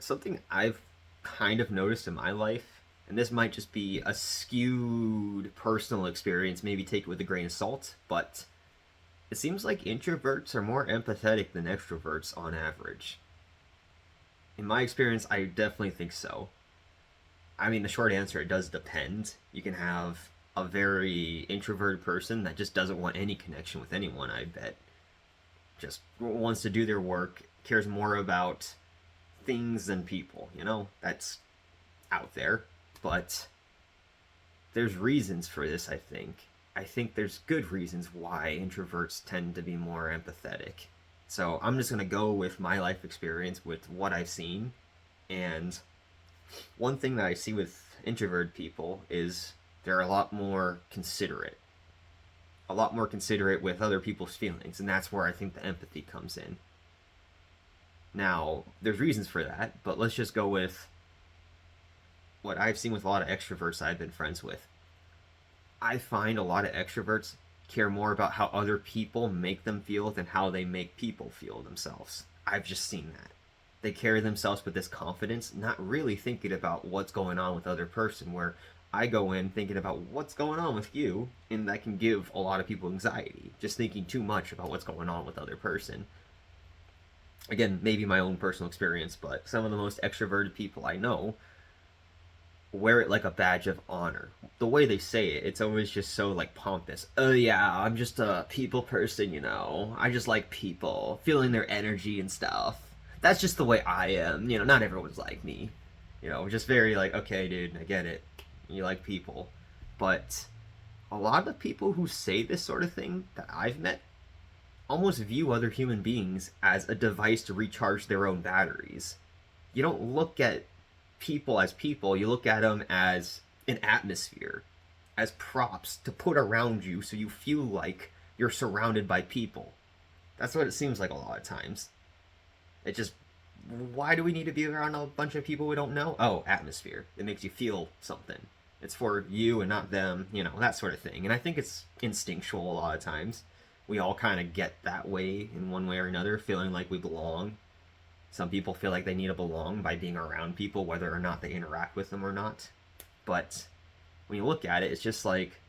Something I've kind of noticed in my life, and this might just be a skewed personal experience, maybe take it with a grain of salt, but it seems like introverts are more empathetic than extroverts on average. In my experience, I definitely think so. I mean, the short answer, it does depend. You can have a very introverted person that just doesn't want any connection with anyone, I bet. Just wants to do their work, cares more about things than people, That's out there. But there's reasons for this, I think. I think there's good reasons why introverts tend to be more empathetic. So I'm just going to go with my life experience with what I've seen. And one thing that I see with introverted people is they're a lot more considerate with other people's feelings. And that's where I think the empathy comes in. Now, there's reasons for that, but let's just go with what I've seen with a lot of extroverts I've been friends with. I find a lot of extroverts care more about how other people make them feel than how they make people feel themselves. I've just seen that. They carry themselves with this confidence, not really thinking about what's going on with the other person, where I go in thinking about what's going on with you, and that can give a lot of people anxiety, just thinking too much about what's going on with the other person. Again, maybe my own personal experience, but some of the most extroverted people I know wear it like a badge of honor. The way they say it, it's always just so like pompous. Oh yeah, I'm just a people person. I just like people, feeling their energy and stuff. That's just the way I am. Not everyone's like me. Just very like, okay, dude, I get it. You like people. But a lot of the people who say this sort of thing that I've met almost view other human beings as a device to recharge their own batteries. You don't look at people as people, you look at them as an atmosphere, as props to put around you so you feel like you're surrounded by people. That's what it seems like a lot of times. It just, why do we need to be around a bunch of people we don't know? Oh, atmosphere. It makes you feel something. It's for you and not them, that sort of thing. And I think it's instinctual a lot of times. We all kind of get that way in one way or another, feeling like we belong. Some people feel like they need to belong by being around people, whether or not they interact with them or not. But when you look at it, it's just like,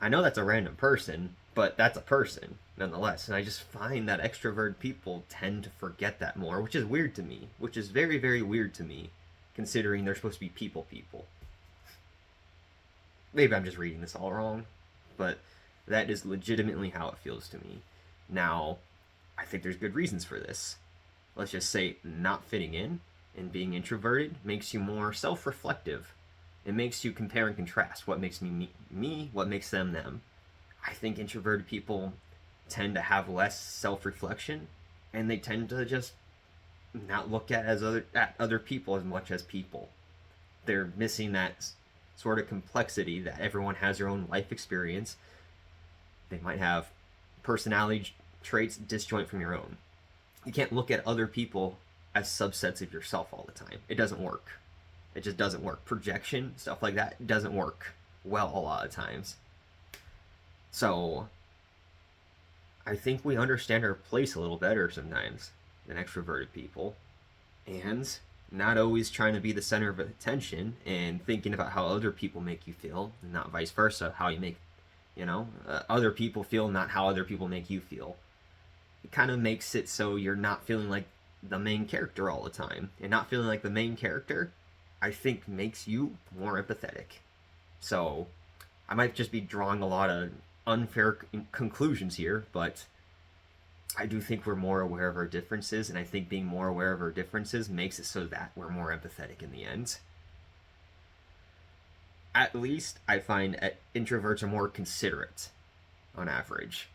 I know that's a random person, but that's a person nonetheless. And I just find that extroverted people tend to forget that more, which is weird to me, which is very, very weird to me, considering they're supposed to be people. Maybe I'm just reading this all wrong, but that is legitimately how it feels to me. Now, I think there's good reasons for this. Let's just say not fitting in and being introverted makes you more self-reflective. It makes you compare and contrast what makes me, what makes them. I think introverted people tend to have less self-reflection, and they tend to just not look at other people as much as people. They're missing that sort of complexity that everyone has their own life experience. They might have personality traits disjoint from your own. You can't look at other people as subsets of yourself all the time. It doesn't work. It just doesn't work. Projection, stuff like that, doesn't work well a lot of times. So, I think we understand our place a little better sometimes than extroverted people. And not always trying to be the center of attention and thinking about how other people make you feel, and not vice versa, how you make, other people feel, not how other people make you feel. It kind of makes it so you're not feeling like the main character all the time. And not feeling like the main character, I think, makes you more empathetic. So, I might just be drawing a lot of unfair conclusions here, but I do think we're more aware of our differences, and I think being more aware of our differences makes it so that we're more empathetic in the end. At least I find introverts are more considerate on average.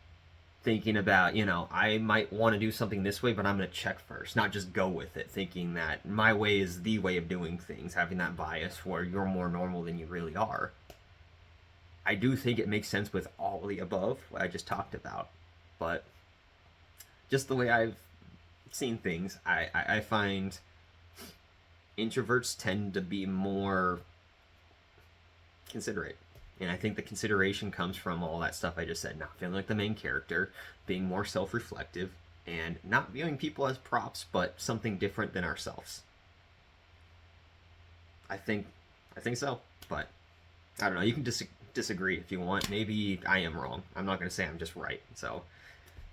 Thinking about, I might want to do something this way, but I'm going to check first, not just go with it, thinking that my way is the way of doing things, having that bias where you're more normal than you really are. I do think it makes sense with all the above, what I just talked about, but just the way I've seen things, I find introverts tend to be more considerate. And I think the consideration comes from all that stuff I just said, not feeling like the main character, being more self-reflective, and not viewing people as props, but something different than ourselves. I think I think so, but I don't know. You can disagree if you want. Maybe I am wrong. I'm not going to say I'm just right. So,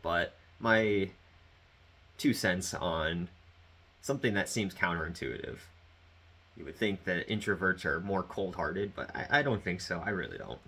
but my 2 cents on something that seems counterintuitive. You would think that introverts are more cold-hearted, but I don't think so. I really don't.